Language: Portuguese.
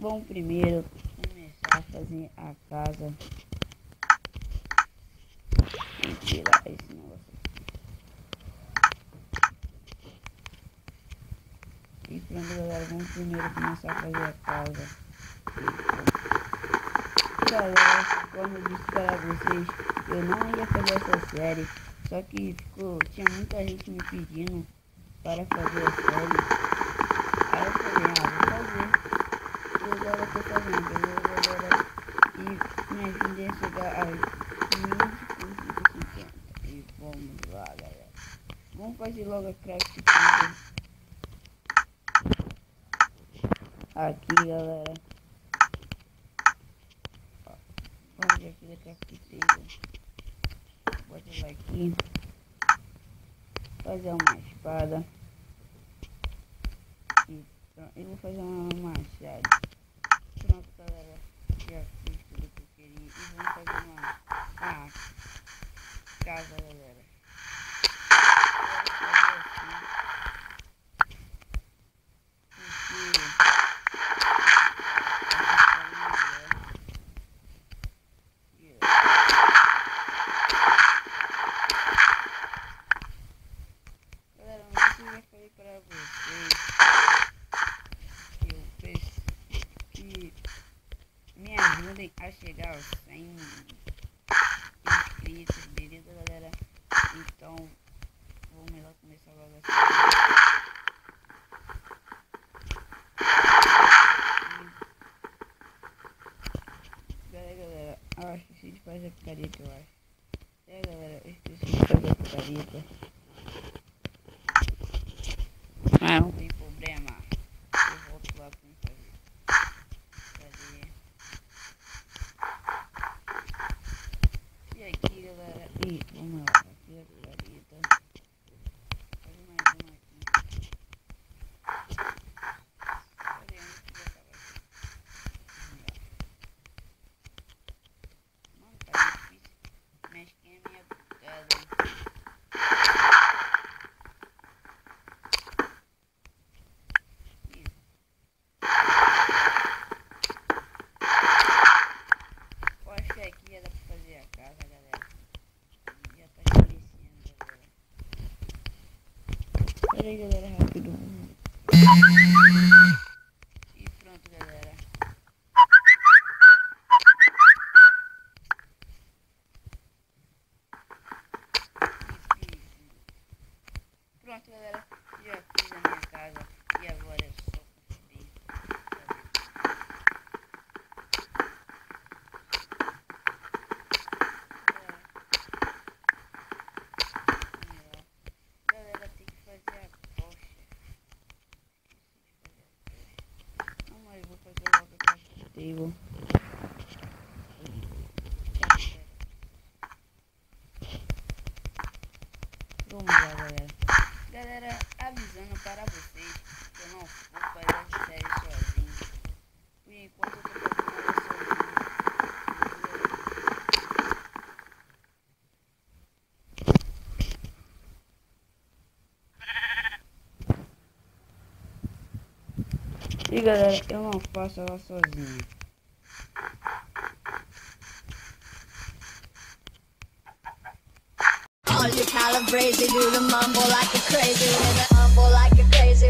Vamos primeiro começar a fazer a casa e tirar esse negócio aqui. E pronto, galera, vamos primeiro começar a fazer a casa. Galera, como eu disse para vocês, eu não ia fazer essa série, só que tinha muita gente me pedindo para fazer a série. Aí eu falei, vou fazer. E agora eu tô fazendo, beleza, galera? E me ajudem a chegar a 1550. E vamos lá, galera. Vamos fazer logo a craft table. Aqui, galera. Onde é que da craft table? Bota ela aqui. Fazer uma espada. E pronto, eu vou fazer uma machado. Pronto, galera. Já fiz tudo que eu queria. E vamos fazer uma casa, galera. Galera, não sei se eu já falei pra vocês que me ajudem a chegar aos 100 inscritos, beleza, galera? Então, vamos lá começar logo assim. Galera, eu esqueci de fazer a picareta, eu acho. Galera, eu esqueci de fazer a picareta. Mas não tem problema. Eu volto lá pra fazer. Cadê? E aqui, galera. E vamos lá. Aqui a picareta. Faz mais uma aqui. Cadê? Onde que já tava aqui? Mano, tá difícil. Mexe que é minha bugada. Eu acho que aqui já dá pra fazer a casa, galera. Já tá escurecendo, galera. Pera aí, galera, rápido. E pronto, galera. Pronto, galera, já fiz a minha casa e agora é só construir. Galera, tem que fazer a tocha. Não, mas eu vou fazer logo a caixa table. Vamos lá, galera. Galera, avisando para vocês que eu não vou fazer essa série sozinho. Por enquanto eu tô fazendo ela sozinho. E galera, eu não faço ela sozinho. All you calibrated, do the mumble like a crazy, with the mumble like a crazy.